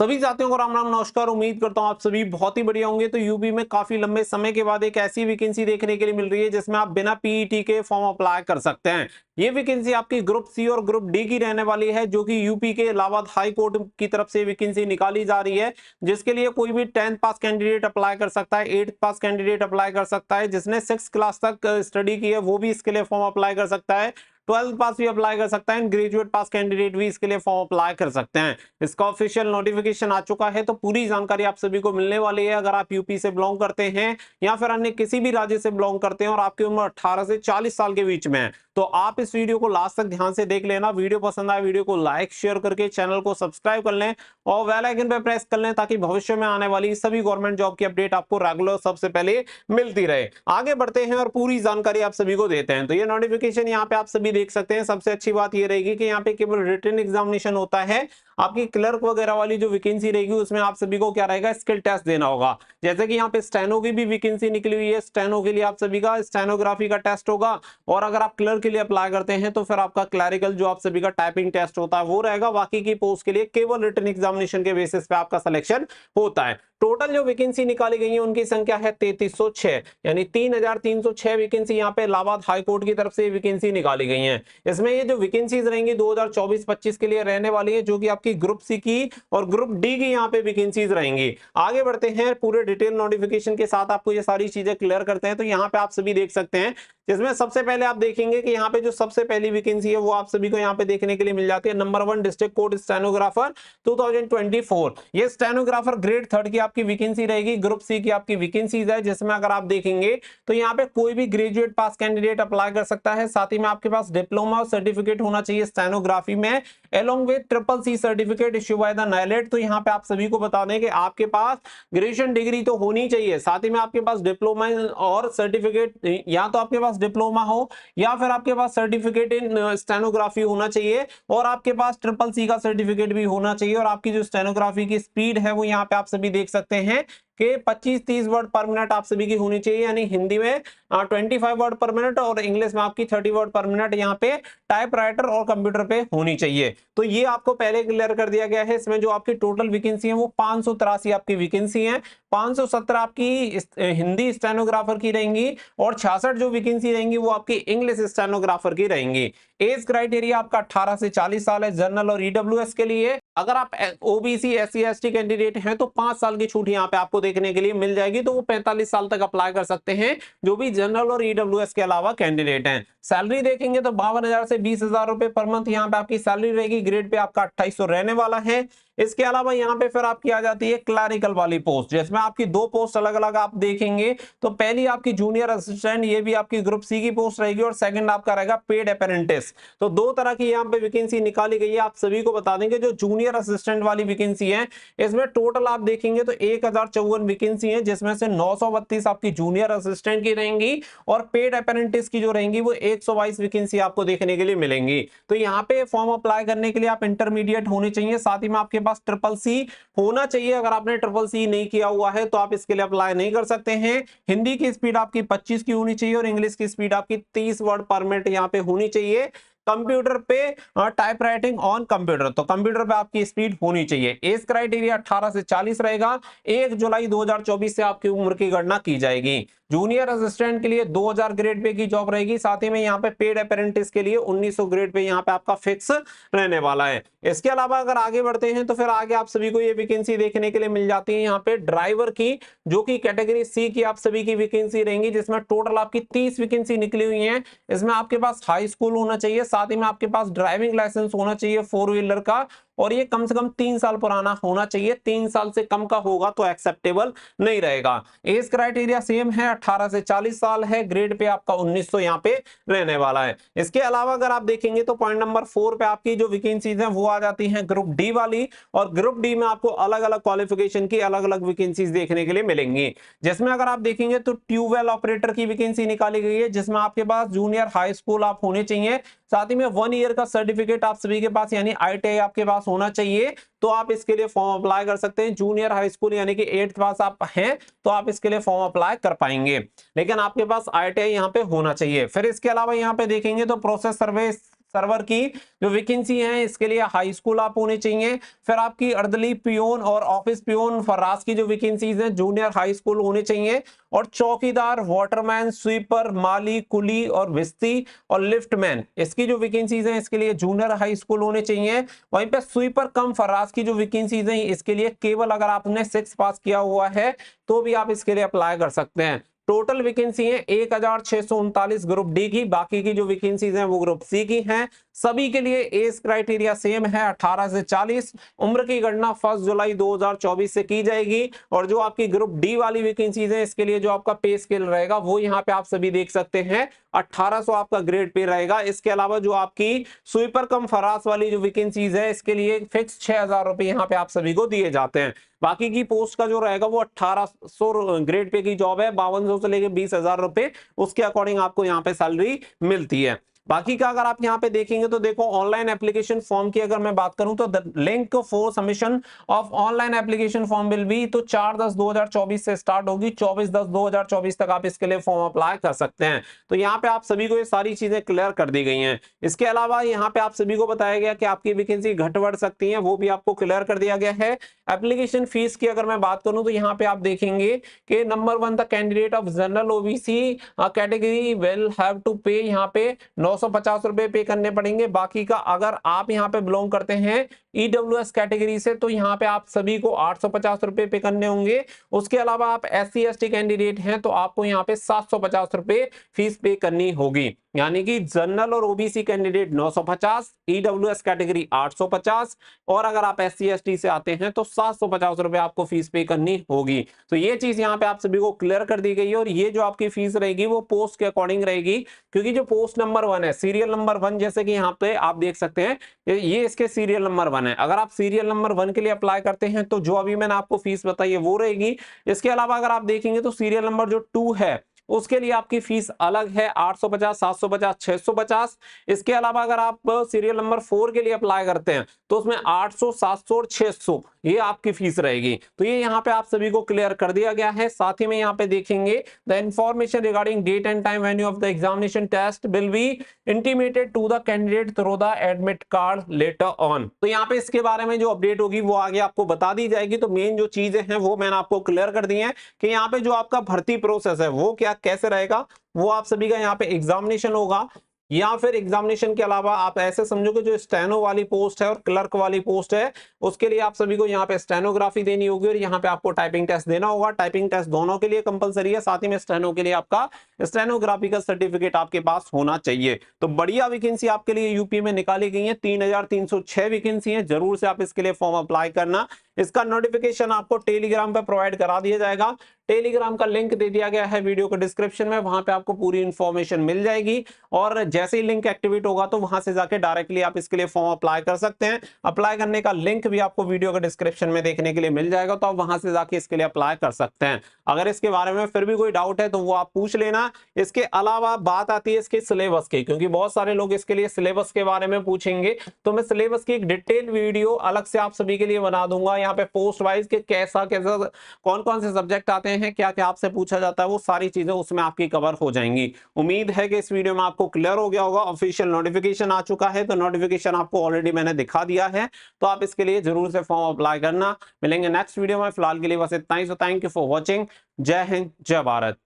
सभी साथियों को राम राम नमस्कार। उम्मीद करता हूं आप सभी बहुत ही बढ़िया होंगे। तो यूपी में काफी लंबे समय के बाद एक ऐसी वैकेंसी देखने के लिए मिल रही है जिसमें आप बिना पीईटी के फॉर्म अप्लाई कर सकते हैं। ये वैकेंसी आपकी ग्रुप सी और ग्रुप डी की रहने वाली है, जो कि यूपी के इलाहाबाद हाई कोर्ट की तरफ से वैकेंसी निकाली जा रही है, जिसके लिए कोई भी 10th पास कैंडिडेट अप्लाई कर सकता है, 8th पास कैंडिडेट अप्लाई कर सकता है, जिसने 6 क्लास तक स्टडी की है वो भी इसके लिए फॉर्म अप्लाई कर सकता है, 12th पास भी अप्लाई कर सकता है, ग्रेजुएट पास कैंडिडेट भी इसके लिए फॉर्म अप्लाई कर सकते हैं। इसका ऑफिशियल नोटिफिकेशन आ चुका है, तो पूरी जानकारी आप सभी को मिलने वाली है। अगर आप यूपी से बिलोंग करते हैं या फिर अन्य किसी भी राज्य से बिलोंग करते हैं और आपकी उम्र 18 से 40 साल के बीच में है, तो आप इस वीडियो को लास्ट तक ध्यान से देख लेना। वीडियो पसंद आए वीडियो को लाइक शेयर करके चैनल को सब्सक्राइब कर लें और बेल आइकन पर प्रेस कर लें, ताकि भविष्य में आने वाली सभी गवर्नमेंट जॉब की अपडेट आपको रेगुलर सबसे पहले मिलती रहे। आगे बढ़ते हैं और पूरी जानकारी आप सभी को देते हैं। तो ये नोटिफिकेशन यहाँ पे आप सभी देख सकते हैं। सबसे अच्छी बात ये रहेगी कि यहाँ पे केवल रिटन एग्जामिनेशन होता है। आपकी क्लर्क वगैरह वाली जो वैकेंसी रहेगी उसमें आप सभी को क्या रहेगा, स्किल टेस्ट देना होगा। जैसे कि यहाँ पे स्टेनो की भी वैकेंसी निकली हुई है, स्टेनो के लिए आप सभी का स्टेनोग्राफी का टेस्ट होगा। और अगर आप क्लर्क के लिए अप्लाई करते हैं तो फिर आपका क्लरिकल जो आप सभी का टाइपिंग टेस्ट होता है वो रहेगा। बाकी की पोस्ट के लिए केवल रिटन एग्जामिनेशन के बेसिस पे आपका सिलेक्शन होता है। टोटल जो वैकेंसी निकाली गई है उनकी संख्या है 3306, यानी 3306 वैकेंसी यहाँ पे इलाहाबाद हाई कोर्ट की तरफ से वैकेंसी निकाली गई है। इसमें ये जो वैकेंसीज रहेंगी 2024-25 के लिए रहने वाली है, जो कि आपकी ग्रुप सी की और ग्रुप डी की यहाँ पे वैकेंसीज रहेंगी। आगे बढ़ते हैं, पूरे डिटेल नोटिफिकेशन के साथ आपको ये सारी चीजें क्लियर करते हैं। तो यहाँ पे आप सभी देख सकते हैं, जिसमें सबसे पहले आप देखेंगे कि यहाँ पे जो सबसे पहली वैकेंसी है वो आप सभी को यहाँ पे देखने के लिए मिल जाती है। Number 1 district court stenographer 2024। ये स्टेनोग्राफर ग्रेड 3 की आपकी वैकेंसी रहेगी। ग्रुप सी की आपकी वैकेंसीज है, जिसमें अगर आप देखेंगे तो यहाँ पे कोई भी ग्रेजुएट पास कैंडिडेट अप्लाई कर सकता है। साथ ही में आपके पास डिप्लोमा और सर्टिफिकेट होना चाहिए स्टेनोग्राफी में, along with CCC certificate issue by the NIELIT. तो यहाँ पे आप सभी को बता दें कि आपके पास ग्रेजुएशन डिग्री तो होनी चाहिए, साथ ही में आपके पास डिप्लोमा और सर्टिफिकेट, या तो आपके पास डिप्लोमा हो या फिर आपके पास सर्टिफिकेट इन स्टेनोग्राफी होना चाहिए, और आपके पास CCC का सर्टिफिकेट भी होना चाहिए। और आपकी जो स्टेनोग्राफी की स्पीड है वो यहाँ पे आप सभी देख सकते हैं कि 25-30 वर्ड पर मिनट आप सभी की होनी चाहिए, यानी हिंदी में 25 वर्ड पर मिनट और इंग्लिश में आपकी 30 वर्ड पर मिनट यहाँ पे टाइपराइटर और कंप्यूटर पे होनी चाहिए। तो ये आपको पहले क्लियर कर दिया गया है। इसमें जो आपकी टोटल वैकेंसी है वो 583 आपकी वैकेंसी है। 517 आपकी हिंदी स्टेनोग्राफर की रहेंगी और 66 जो वैकेंसी रहेंगी वो आपकी इंग्लिश स्टेनोग्राफर की रहेंगी। एज क्राइटेरिया आपका 18 से 40 साल है जनरल और ईडब्ल्यूएस के लिए। अगर आप ओबीसी SC ST कैंडिडेट हैं तो 5 साल की छूट यहाँ पे आपको देखने के लिए मिल जाएगी, तो वो 45 साल तक अप्लाई कर सकते हैं, जो भी जनरल और ईडब्ल्यूएस के अलावा कैंडिडेट हैं। सैलरी देखेंगे तो 52,000 से 20,000 रुपए पर मंथ यहाँ पे आपकी सैलरी रहेगी। ग्रेड पे आपका 2800 रहने वाला है। इसके अलावा यहाँ पे फिर आपकी आ जाती है क्लरिकल वाली पोस्ट, जिसमें आपकी 2 पोस्ट अलग अलग आप देखेंगे। तो पहली आपकी जूनियर असिस्टेंट, ये भी आपकी ग्रुप सी की पोस्ट रहेगी, और सेकंड आपका रहेगा पेड अप्रेंटिस। तो 2 तरह की यहाँ पे वैकेंसी निकाली गई है। आप सभी को बता देंगे जो जूनियर असिस्टेंट वाली वैकेंसी है, इसमें टोटल आप देखेंगे तो 1054 वैकेंसी है, जिसमें से 932 आपकी जूनियर असिस्टेंट की रहेंगी और पेड अप्रेंटिस की जो रहेंगी वो 122 वैकेंसी आपको देखने के लिए मिलेंगी। तो यहाँ पे फॉर्म अप्लाई करने के लिए आप इंटरमीडिएट होने चाहिए, साथ ही में आपके पास CCC होना चाहिए। अगर आपने CCC नहीं किया हुआ है तो आप इसके लिए अप्लाई नहीं कर सकते हैं। हिंदी की स्पीड आपकी 25 की होनी चाहिए और इंग्लिश की स्पीड आपकी 30 वर्ड पर मिनट यहाँ पे होनी चाहिए। कंप्यूटर पे टाइप राइटिंग ऑन कंप्यूटर, तो कंप्यूटर पे आपकी स्पीड होनी चाहिए। एज क्राइटेरिया 18 से 40 रहेगा। 1 जुलाई 2024 से आपकी उम्र की गणना की जाएगी। जूनियर असिस्टेंट के लिए 2000 ग्रेड पे की जॉब रहेगी। साथ ही में यहाँ पे पेड अप्रेंटिस के लिए 1900 ग्रेड पे यहाँ पे आपका फिक्स रहने वाला है। इसके अलावा अगर आगे बढ़ते हैं तो फिर आगे आप सभी को ये वैकेंसी देखने के लिए मिल जाती है यहाँ पे ड्राइवर की, जो कि कैटेगरी सी की आप सभी की वैकेंसी रहेंगी, जिसमें टोटल आपकी 30 वैकेंसी निकली हुई है। इसमें आपके पास हाई स्कूल होना चाहिए, साथ ही में आपके पास ड्राइविंग लाइसेंस होना चाहिए 4 व्हीलर का, और ये कम से कम 3 साल पुराना होना चाहिए। 3 साल से कम का होगा तो एक्सेप्टेबल नहीं रहेगा। एज क्राइटेरिया सेम है, 18 से 40 साल है। ग्रेड पे आपका 1900 यहाँ पे रहने वाला है। इसके अलावा अगर आप देखेंगे तो पॉइंट नंबर 4 पे आपकी जो वैकेंसीज हैं वो आ जाती हैं ग्रुप डी वाली, और ग्रुप डी में आपको अलग अलग क्वालिफिकेशन की अलग अलग वैकेंसीज देखने के लिए मिलेंगी। जिसमें अगर आप देखेंगे तो ट्यूबवेल ऑपरेटर की वैकेंसी निकाली गई है, जिसमें आपके पास जूनियर हाई स्कूल आप होने चाहिए, साथ ही में 1 ईयर का सर्टिफिकेट आप सभी के पास यानी ITI आपके पास होना चाहिए, तो आप इसके लिए फॉर्म अप्लाई कर सकते हैं। जूनियर हाई स्कूल यानी कि 8th पास आप हैं तो आप इसके लिए फॉर्म अप्लाई कर पाएंगे, लेकिन आपके पास ITI यहाँ पे होना चाहिए। फिर इसके अलावा यहाँ पे देखेंगे तो प्रोसेस सर्वे सर्वर की जो वैकेंसी है इसके लिए हाई स्कूल आप होने चाहिए। फिर आपकी अर्दली पियोन और ऑफिस पियोन फर्रास की जो वैकेंसीज हैं जूनियर हाई स्कूल होने चाहिए। और चौकीदार, वाटरमैन, स्वीपर, माली, कुली और विस्ती और लिफ्टमैन, इसकी जो वैकेंसीज हैं इसके लिए जूनियर हाई स्कूल होने चाहिए। वहीं पे स्वीपर कम फर्रास की जो वैकेंसीज हैं इसके लिए केवल अगर आपने 6 पास किया हुआ है तो भी आप इसके लिए अप्लाई कर सकते हैं। टोटल वैकेंसी है 1639 ग्रुप डी की, बाकी की जो वैकेंसीज हैं वो ग्रुप सी की हैं। सभी के लिए एज क्राइटेरिया सेम है 18 से 40। उम्र की गणना 1 जुलाई 2024 से की जाएगी। और जो आपकी ग्रुप डी वाली वैकेंसीज है इसके लिए जो आपका पे स्केल रहेगा वो यहाँ पे आप सभी देख सकते हैं 1800 आपका ग्रेड पे रहेगा। इसके अलावा जो आपकी स्वीपर कम फरास वाली जो वैकेंसीज है इसके लिए फिक्स 6000 रुपए यहाँ पे आप सभी को दिए जाते हैं। बाकी की पोस्ट का जो रहेगा वो 1800 ग्रेड पे की जॉब है, 5200 से लेके 20,000 रुपए उसके अकॉर्डिंग आपको यहाँ पे सैलरी मिलती है। बाकी का अगर आप यहाँ पे देखेंगे तो देखो ऑनलाइन एप्लीकेशन फॉर्म की अगर मैं बात करूं तो the link for submission of online application form will be, तो 4/10/2024 से स्टार्ट होगी, 24/10/2024 तक आप इसके लिए फॉर्म अप्लाई कर सकते हैं। तो यहाँ पे आप सभी को ये सारी चीजें क्लियर कर दी गई हैं। इसके अलावा यहाँ पे आप सभी को बताया गया कि आपकी वैकेंसी घट बढ़ सकती है, वो भी आपको क्लियर कर दिया गया है। एप्लीकेशन फीस की अगर मैं बात करूं तो यहाँ पे आप देखेंगे कि number 1 the candidate of general OBC category will have to pay, यहाँ पे 950 रुपए पे करने पड़ेंगे। बाकी का अगर आप यहाँ पे बिलोंग करते हैं ईडब्ल्यूएस कैटेगरी से तो यहाँ पे आप सभी को 850 रुपए पे करने होंगे। उसके अलावा आप SC ST कैंडिडेट हैं तो आपको यहाँ पे 750 रुपए फीस पे करनी होगी। यानी कि जनरल और ओबीसी कैंडिडेट 950, ईडब्ल्यूएस कैटेगरी 850 और अगर आप SC ST से आते हैं तो 750 रुपए आपको फीस पे करनी होगी। तो ये चीज यहाँ पे आप सभी को क्लियर कर दी गई है। और ये जो आपकी फीस रहेगी वो पोस्ट के अकॉर्डिंग रहेगी, क्योंकि जो पोस्ट नंबर 1 है, सीरियल नंबर 1, जैसे कि यहाँ पे आप देख सकते हैं ये इसके सीरियल नंबर 1 है। अगर आप सीरियल नंबर 1 के लिए अप्लाई करते हैं तो जो अभी मैंने आपको फीस बताई है वो रहेगी। इसके अलावा अगर आप देखेंगे तो सीरियल नंबर जो 2 है उसके लिए आपकी फीस अलग है, 850, 750, 650। इसके अलावा अगर आप सीरियल नंबर 4 के लिए अप्लाई करते हैं तो उसमें 800, 700 और 600 ये आपकी फीस रहेगी। तो ये यहाँ पे आप सभी को क्लियर कर दिया गया है। साथ ही में यहाँ पे देखेंगे the information regarding date and time venue of the examination test will be intimated to the candidate through the admit card letter on. तो यहाँ पे इसके बारे में जो अपडेट होगी वो आगे आपको बता दी जाएगी। तो मेन जो चीजें हैं वो मैंने आपको क्लियर कर दी है कि यहाँ पे जो आपका भर्ती प्रोसेस है वो क्या कैसे रहेगा। वो आप सभी का यहाँ पे एग्जामिनेशन होगा, या फिर एग्जामिनेशन के अलावा आप ऐसे समझो कि जो स्टेनो वाली पोस्ट है और क्लर्क वाली पोस्ट है उसके लिए आप सभी को यहाँ पे स्टेनोग्राफी देनी होगी और यहाँ पे आपको टाइपिंग टेस्ट देना होगा। टाइपिंग टेस्ट दोनों के लिए कंपलसरी है, साथ ही में स्टेनो के लिए आपका स्टेनोग्राफी का सर्टिफिकेट आपके पास होना चाहिए। तो बढ़िया वैकेंसी आपके लिए यूपी में निकाली गई है, 3306 वैकेंसी है। जरूर से आप इसके लिए फॉर्म अप्लाई करना। इसका नोटिफिकेशन आपको टेलीग्राम पे प्रोवाइड करा दिया जाएगा। टेलीग्राम का लिंक दे दिया गया है वीडियो के डिस्क्रिप्शन में, वहां पे आपको पूरी इंफॉर्मेशन मिल जाएगी। और जैसे ही लिंक एक्टिवेट होगा तो वहां से जाके डायरेक्टली आप इसके लिए फॉर्म अप्लाई कर सकते हैं। अप्लाई करने का लिंक भी आपको वीडियो के डिस्क्रिप्शन में देखने के लिए मिल जाएगा, तो आप वहां से जाके इसके लिए अप्लाई कर सकते हैं। अगर इसके बारे में फिर भी कोई डाउट है तो वो आप पूछ लेना। इसके अलावा बात आती है इसके सिलेबस की, क्योंकि बहुत सारे लोग इसके लिए सिलेबस के बारे में पूछेंगे, तो मैं सिलेबस की एक डिटेल वीडियो अलग से आप सभी के लिए बना दूंगा। यहाँ पे पोस्ट वाइज के कैसा कैसा कौन कौन से सब्जेक्ट आते हैं, क्या क्या आपसे पूछा जाता है, वो सारी चीजें उसमें आपकी कवर हो जाएंगी। उम्मीद है कि इस वीडियो में आपको क्लियर हो गया होगा। ऑफिशियल नोटिफिकेशन आ चुका है, तो नोटिफिकेशन आपको ऑलरेडी मैंने दिखा दिया है, तो आप इसके लिए जरूर से फॉर्म अप्लाई करना। मिलेंगे नेक्स्ट वीडियो में, फिलहाल के लिए बस इतना ही। So thank you for watching. जय हिंद, जय भारत।